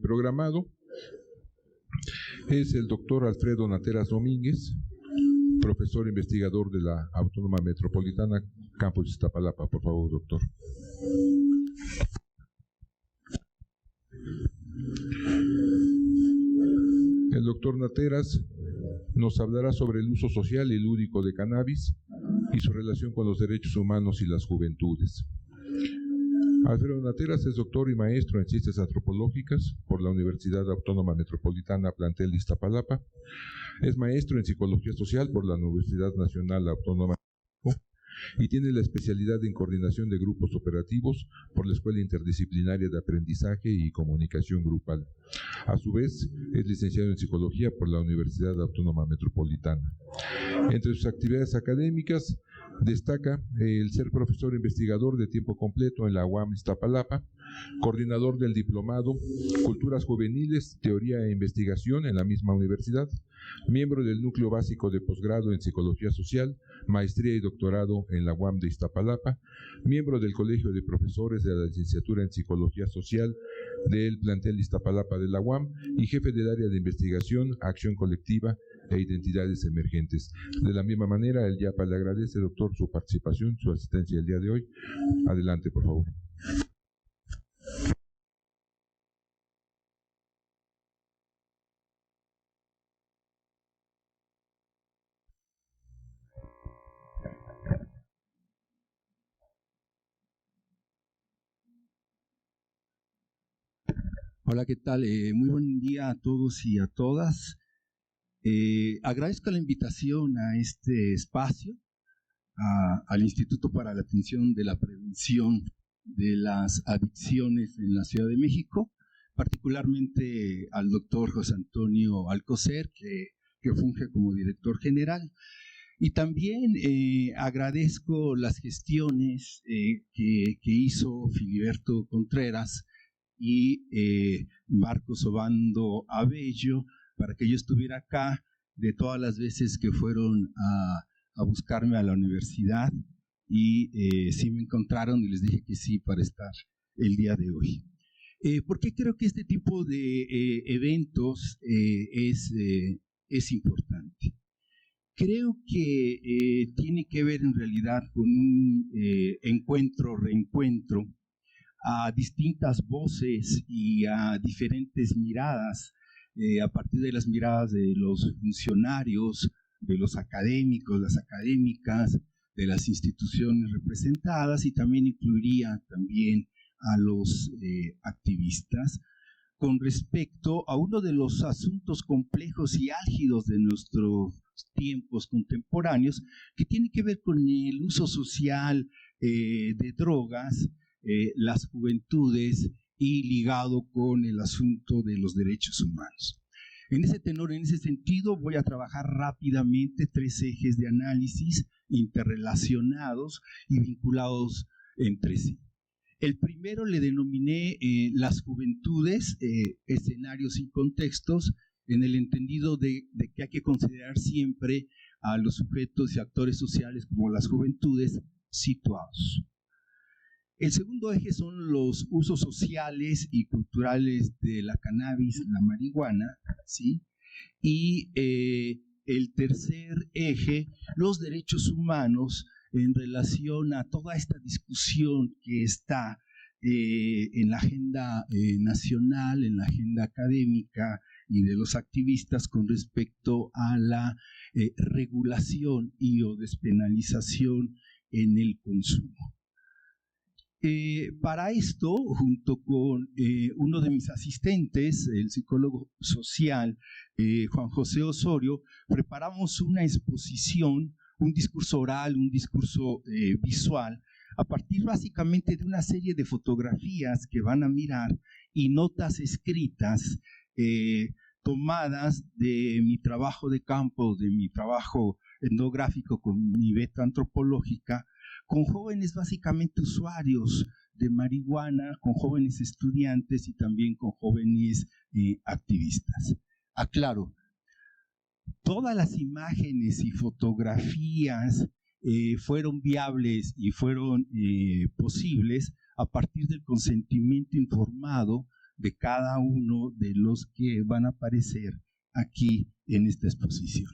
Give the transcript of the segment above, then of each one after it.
programado es el doctor Alfredo Nateras Domínguez, profesor investigador de la Autónoma Metropolitana, Campus Iztapalapa. Por favor, doctor. El doctor Nateras nos hablará sobre el uso social y lúdico de cannabis y su relación con los derechos humanos y las juventudes. Alfredo Nateras es doctor y maestro en Ciencias Antropológicas por la Universidad Autónoma Metropolitana Plantel de Iztapalapa. Es maestro en Psicología Social por la Universidad Nacional Autónoma de México y tiene la especialidad en Coordinación de Grupos Operativos por la Escuela Interdisciplinaria de Aprendizaje y Comunicación Grupal. A su vez, es licenciado en Psicología por la Universidad Autónoma Metropolitana. Entre sus actividades académicas destaca el ser profesor investigador de tiempo completo en la UAM Iztapalapa, coordinador del diplomado Culturas Juveniles, Teoría e Investigación en la misma universidad, miembro del núcleo básico de posgrado en Psicología Social, maestría y doctorado en la UAM de Iztapalapa, miembro del Colegio de Profesores de la Licenciatura en Psicología Social del plantel Iztapalapa de la UAM y jefe del área de investigación, acción colectiva e identidades emergentes. De la misma manera, el IAPA le agradece, doctor, su participación, su asistencia el día de hoy. Adelante, por favor. Hola, ¿qué tal? Muy buen día a todos y a todas. Agradezco la invitación a este espacio, al Instituto para la Atención de la Prevención de las Adicciones en la Ciudad de México, particularmente al doctor José Antonio Alcocer, que funge como director general. Y también agradezco las gestiones que hizo Filiberto Contreras y Marcos Obando Abello para que yo estuviera acá, de todas las veces que fueron a buscarme a la universidad y sí me encontraron y les dije que sí para estar el día de hoy. ¿Por qué creo que este tipo de eventos es importante? Creo que tiene que ver en realidad con un reencuentro a distintas voces y a diferentes miradas, a partir de las miradas de los funcionarios, de los académicos, las académicas, de las instituciones representadas, y también incluiría también a los activistas, con respecto a uno de los asuntos complejos y álgidos de nuestros tiempos contemporáneos, que tiene que ver con el uso social de drogas, las juventudes y ligado con el asunto de los derechos humanos. En ese tenor, en ese sentido, voy a trabajar rápidamente 3 ejes de análisis interrelacionados y vinculados entre sí. El primero le denominé las juventudes, escenarios y contextos, en el entendido de que hay que considerar siempre a los sujetos y actores sociales como las juventudes situados. El segundo eje son los usos sociales y culturales de la cannabis, la marihuana, ¿sí? Y el tercer eje, los derechos humanos en relación a toda esta discusión que está en la agenda nacional, en la agenda académica y de los activistas con respecto a la regulación y o despenalización en el consumo. Para esto, junto con uno de mis asistentes, el psicólogo social Juan José Osorio, preparamos una exposición, un discurso oral, un discurso visual, a partir básicamente de una serie de fotografías que van a mirar y notas escritas tomadas de mi trabajo de campo, de mi trabajo etnográfico con mi beta antropológica, con jóvenes básicamente usuarios de marihuana, con jóvenes estudiantes y también con jóvenes activistas. Aclaro, todas las imágenes y fotografías fueron viables y fueron posibles a partir del consentimiento informado de cada uno de los que van a aparecer aquí en esta exposición.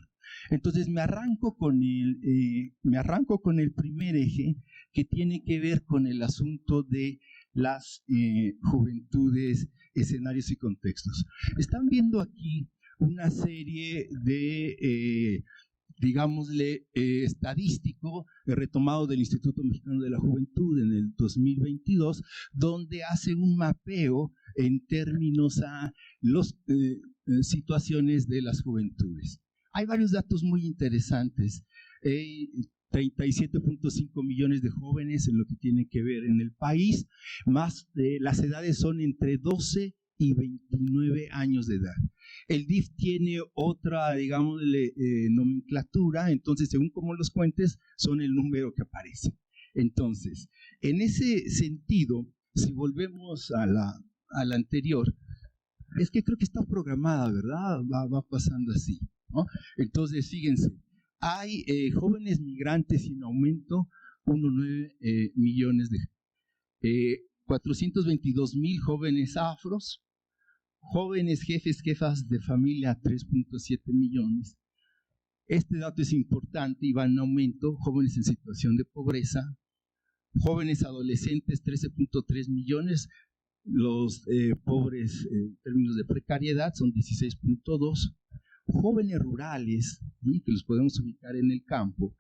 Entonces me arranco con el primer eje, que tiene que ver con el asunto de las juventudes, escenarios y contextos. Están viendo aquí una serie de, digámosle, estadístico retomado del Instituto Mexicano de la Juventud en el 2022, donde hace un mapeo en términos a las situaciones de las juventudes. Hay varios datos muy interesantes. 37.5 millones de jóvenes en lo que tiene que ver en el país, más las edades son entre 12 y 29 años de edad. El DIF tiene otra, digamos, nomenclatura, entonces según como los cuentes, son el número que aparece. Entonces, en ese sentido, si volvemos a la anterior, es que creo que está programada, ¿verdad? Va pasando así, ¿no? Entonces, fíjense, hay jóvenes migrantes en aumento, 1,9 millones de 422,000 jóvenes afros, jóvenes jefas de familia, 3.7 millones. Este dato es importante y va en aumento. Jóvenes en situación de pobreza, jóvenes adolescentes, 13.3 millones. Los pobres en términos de precariedad son 16.2. Jóvenes rurales, ¿sí?, que los podemos ubicar en el campo,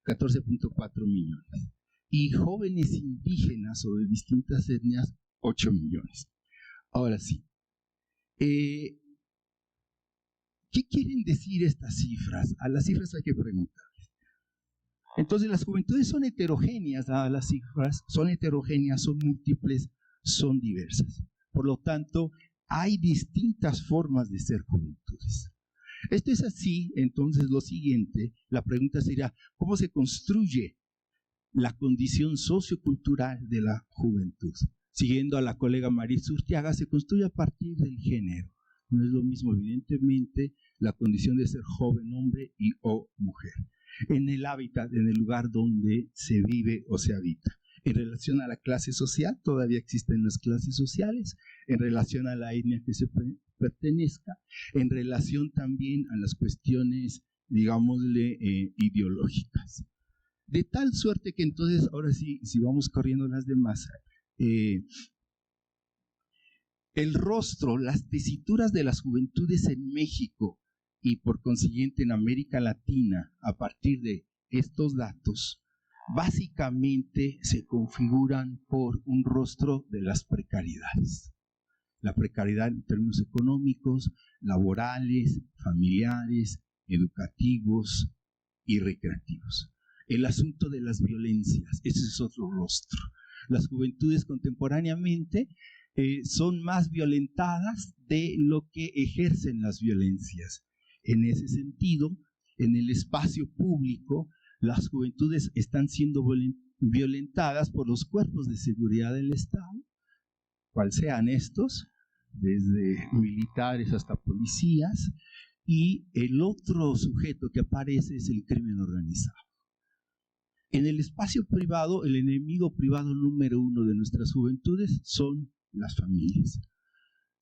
14.4 millones. Y jóvenes indígenas o de distintas etnias, 8 millones. Ahora sí, ¿qué quieren decir estas cifras? A las cifras hay que preguntarles. Entonces, las juventudes son heterogéneas, dadas las cifras, son heterogéneas, son múltiples, son diversas. Por lo tanto, hay distintas formas de ser juventudes. Esto es así, entonces lo siguiente, la pregunta sería, ¿cómo se construye la condición sociocultural de la juventud? Siguiendo a la colega Maritza Urteaga, se construye a partir del género. No es lo mismo, evidentemente, la condición de ser joven hombre y o mujer. En el hábitat, en el lugar donde se vive o se habita. En relación a la clase social, todavía existen las clases sociales. En relación a la etnia que se pertenezca. En relación también a las cuestiones, digámosle, ideológicas. De tal suerte que entonces, ahora sí, si vamos corriendo las demás, el rostro, las tesituras de las juventudes en México y por consiguiente en América Latina, a partir de estos datos, básicamente se configuran por un rostro de las precariedades. La precariedad en términos económicos, laborales, familiares, educativos y recreativos. El asunto de las violencias, ese es otro rostro. Las juventudes contemporáneamente son más violentadas de lo que ejercen las violencias. En ese sentido, en el espacio público, las juventudes están siendo violentadas por los cuerpos de seguridad del Estado, cual sean estos, desde militares hasta policías, y el otro sujeto que aparece es el crimen organizado. En el espacio privado, el enemigo privado número 1 de nuestras juventudes son las familias.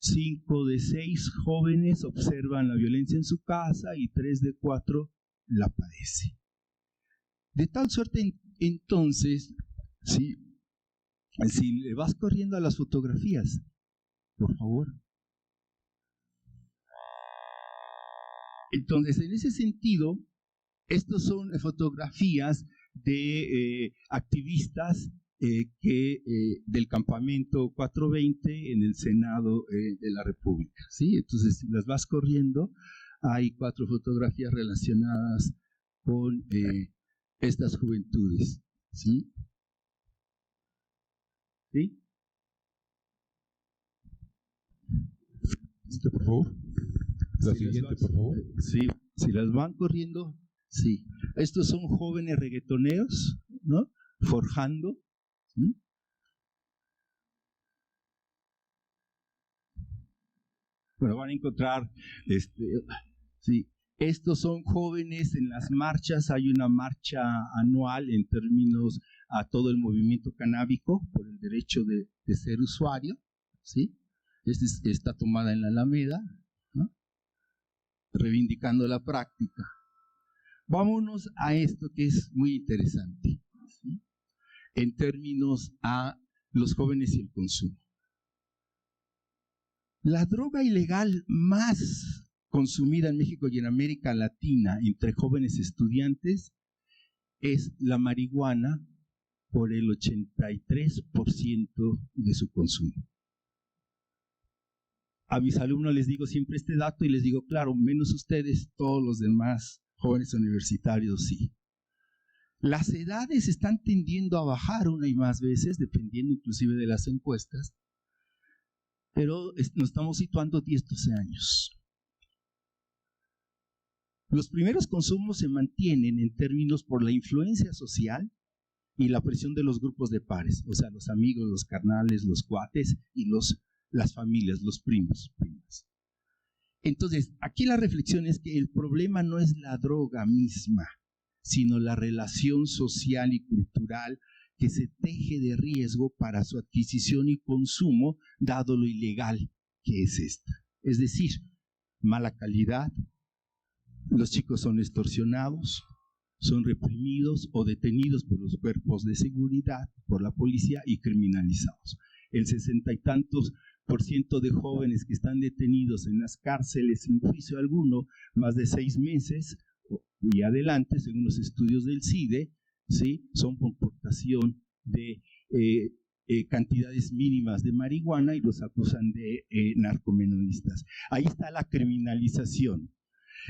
5 de 6 jóvenes observan la violencia en su casa y 3 de 4 la padecen. De tal suerte, entonces, si le vas corriendo a las fotografías, por favor. Entonces, en ese sentido, estas son fotografías de activistas del campamento 420 en el Senado de la República, ¿sí? Entonces, si las vas corriendo, hay 4 fotografías relacionadas con estas juventudes, ¿sí? ¿Sí? Por favor. La siguiente, por favor. Sí, si las van corriendo, sí. Estos son jóvenes reggaetoneros, ¿no? Forjando. ¿Sí? Bueno, van a encontrar, sí. Estos son jóvenes en las marchas. Hay una marcha anual en términos a todo el movimiento canábico por el derecho de ser usuario, ¿sí? está tomada en la Alameda, ¿no? Reivindicando la práctica. Vámonos a esto que es muy interesante, ¿sí? En términos a los jóvenes y el consumo. La droga ilegal más consumida en México y en América Latina entre jóvenes estudiantes es la marihuana, por el 83% de su consumo. A mis alumnos les digo siempre este dato y les digo, claro, menos ustedes, todos los demás jóvenes universitarios sí. Las edades están tendiendo a bajar una y más veces, dependiendo inclusive de las encuestas, pero nos estamos situando 10, 12 años. Los primeros consumos se mantienen en términos por la influencia social y la presión de los grupos de pares, o sea, los amigos, los carnales, los cuates y las familias, los primos, primas. Entonces, aquí la reflexión es que el problema no es la droga misma, sino la relación social y cultural que se teje de riesgo para su adquisición y consumo, dado lo ilegal que es esta. Es decir, mala calidad, los chicos son extorsionados, son reprimidos o detenidos por los cuerpos de seguridad, por la policía y criminalizados. El 60 y tantos % de jóvenes que están detenidos en las cárceles sin juicio alguno, más de 6 meses y adelante, según los estudios del CIDE, ¿sí? Son por portación de cantidades mínimas de marihuana y los acusan de narcomenonistas. Ahí está la criminalización.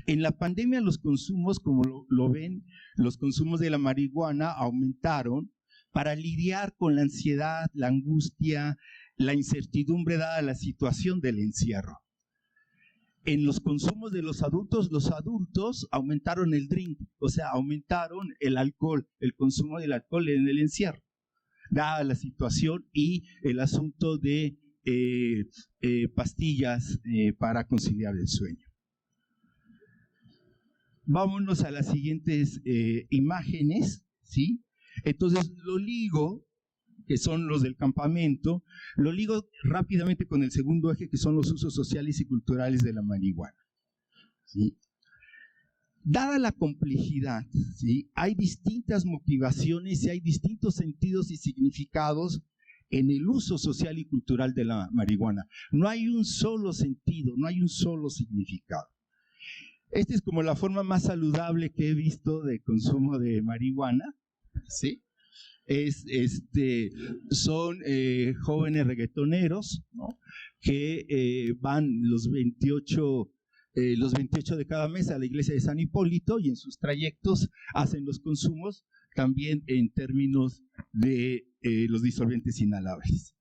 En la pandemia los consumos, como lo ven, los consumos de la marihuana aumentaron para lidiar con la ansiedad, la angustia, la incertidumbre dada la situación del encierro. En los consumos de los adultos aumentaron el drink, o sea, aumentaron el alcohol, el consumo del alcohol en el encierro, dada la situación y el asunto de pastillas para conciliar el sueño. Vámonos a las siguientes imágenes, ¿sí? Entonces lo ligo, que son los del campamento, lo ligo rápidamente con el segundo eje, que son los usos sociales y culturales de la marihuana, ¿sí? Dada la complejidad, ¿sí? Hay distintas motivaciones y hay distintos sentidos y significados en el uso social y cultural de la marihuana. No hay un solo sentido, no hay un solo significado. Esta es como la forma más saludable que he visto de consumo de marihuana, ¿sí? Son jóvenes reggaetoneros, ¿no? Que van los 28 de cada mes a la iglesia de San Hipólito y en sus trayectos hacen los consumos también en términos de los disolventes inhalables.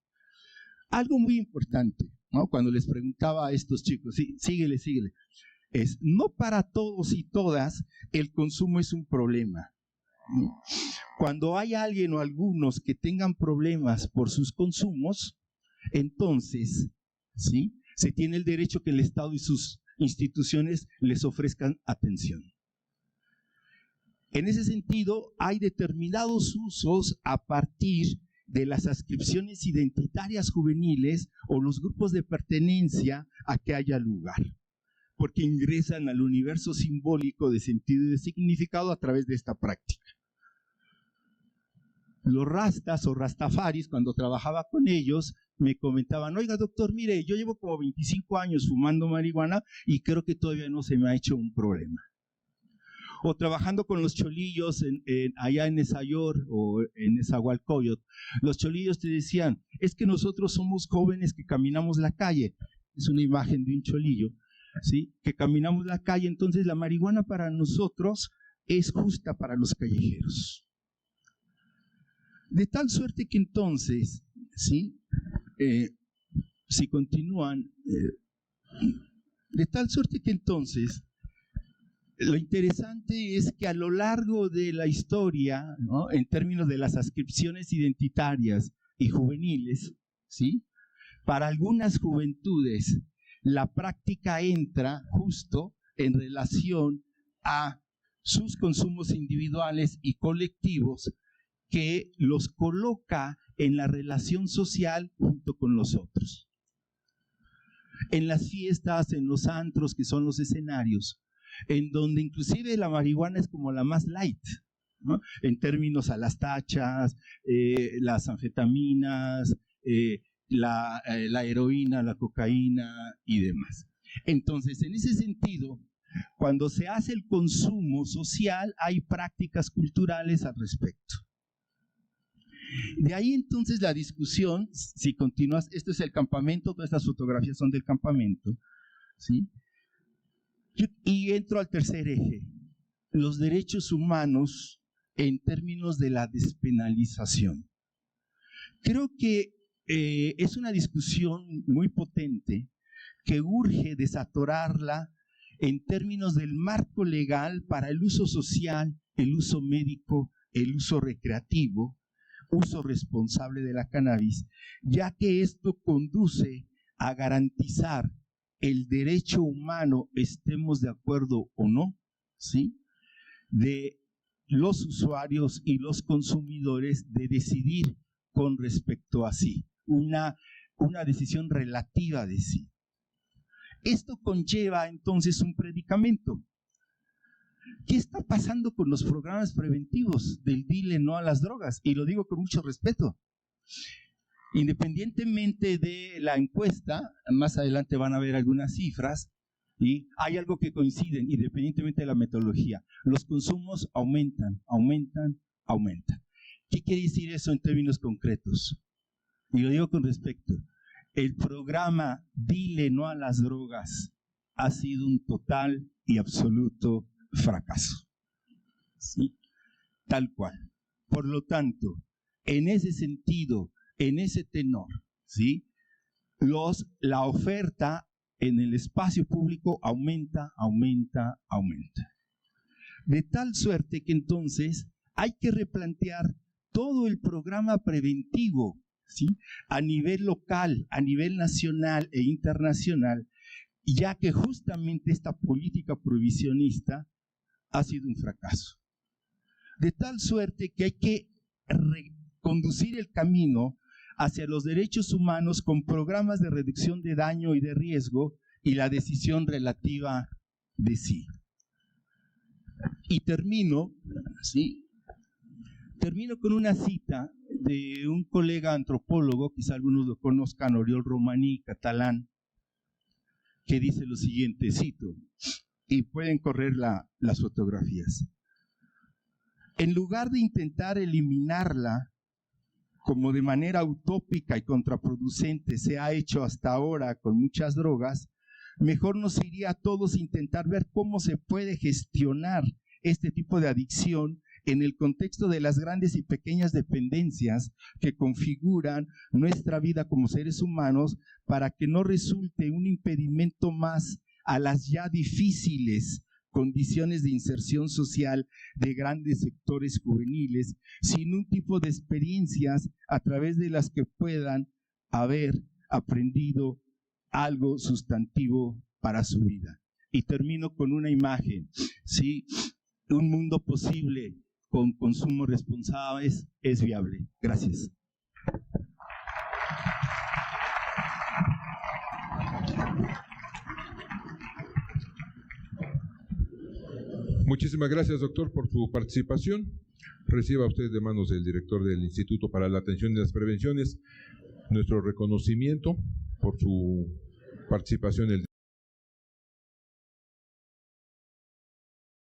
Algo muy importante, ¿no? Cuando les preguntaba a estos chicos, sí, síguele, no para todos y todas el consumo es un problema. Cuando hay alguien o algunos que tengan problemas por sus consumos, entonces, ¿sí?, se tiene el derecho que el Estado y sus instituciones les ofrezcan atención. En ese sentido, hay determinados usos a partir de las adscripciones identitarias juveniles o los grupos de pertenencia a que haya lugar, porque ingresan al universo simbólico de sentido y de significado a través de esta práctica. Los rastas o rastafaris, cuando trabajaba con ellos, me comentaban, oiga doctor, mire, yo llevo como 25 años fumando marihuana y creo que todavía no se me ha hecho un problema. O trabajando con los cholillos allá en Nezayor o en Nezahualcóyotl, los cholillos te decían, es que nosotros somos jóvenes que caminamos la calle. Es una imagen de un cholillo, ¿sí?, que caminamos la calle, entonces la marihuana para nosotros es justa para los callejeros. De tal suerte que entonces, ¿sí?, si continúan, de tal suerte que entonces, lo interesante es que a lo largo de la historia, ¿no?, en términos de las adscripciones identitarias y juveniles, ¿sí?, para algunas juventudes, la práctica entra justo en relación a sus consumos individuales y colectivos que los coloca en la relación social junto con los otros. en las fiestas, en los antros, que son los escenarios, en donde inclusive la marihuana es como la más light, ¿no? En términos a las tachas, las anfetaminas, la heroína, la cocaína y demás. Entonces, en ese sentido, cuando se hace el consumo social, hay prácticas culturales al respecto. De ahí entonces la discusión, si continúas, esto es el campamento, todas estas fotografías son del campamento, ¿sí? Y entro al tercer eje, los derechos humanos en términos de la despenalización. Creo que es una discusión muy potente que urge desatorarla en términos del marco legal para el uso social, el uso médico, el uso recreativo, uso responsable de la cannabis, ya que esto conduce a garantizar el derecho humano, estemos de acuerdo o no, ¿sí?, de los usuarios y los consumidores de decidir con respecto a sí, una decisión relativa de sí. Esto conlleva entonces un predicamento. ¿Qué está pasando con los programas preventivos del dile no a las drogas? Y lo digo con mucho respeto. Independientemente de la encuesta, más adelante van a ver algunas cifras, y hay algo que coinciden, independientemente de la metodología. Los consumos aumentan. ¿Qué quiere decir eso en términos concretos? Y lo digo con respeto. El programa Dile no a las drogas ha sido un total y absoluto fracaso. ¿Sí? Tal cual. Por lo tanto, en ese sentido, en ese tenor, ¿sí?, la oferta en el espacio público aumenta. De tal suerte que entonces hay que replantear todo el programa preventivo, ¿sí?, a nivel local, a nivel nacional e internacional, ya que justamente esta política prohibicionista ha sido un fracaso. De tal suerte que hay que reconducir el camino hacia los derechos humanos con programas de reducción de daño y de riesgo y la decisión relativa de sí. Y termino con una cita de un colega antropólogo, quizá algunos lo conozcan, Oriol Romaní, catalán, que dice lo siguiente, cito, y pueden correr las fotografías. En lugar de intentar eliminarla, como de manera utópica y contraproducente se ha hecho hasta ahora con muchas drogas, mejor nos iría a todos intentar ver cómo se puede gestionar este tipo de adicción en el contexto de las grandes y pequeñas dependencias que configuran nuestra vida como seres humanos, para que no resulte un impedimento más a las ya difíciles condiciones de inserción social de grandes sectores juveniles, sin un tipo de experiencias a través de las que puedan haber aprendido algo sustantivo para su vida. Y termino con una imagen, ¿sí? Un mundo posible con consumo responsable es viable. Gracias. Muchísimas gracias, doctor, por su participación. Reciba usted de manos del director del Instituto para la Atención y las Prevenciones nuestro reconocimiento por su participación en el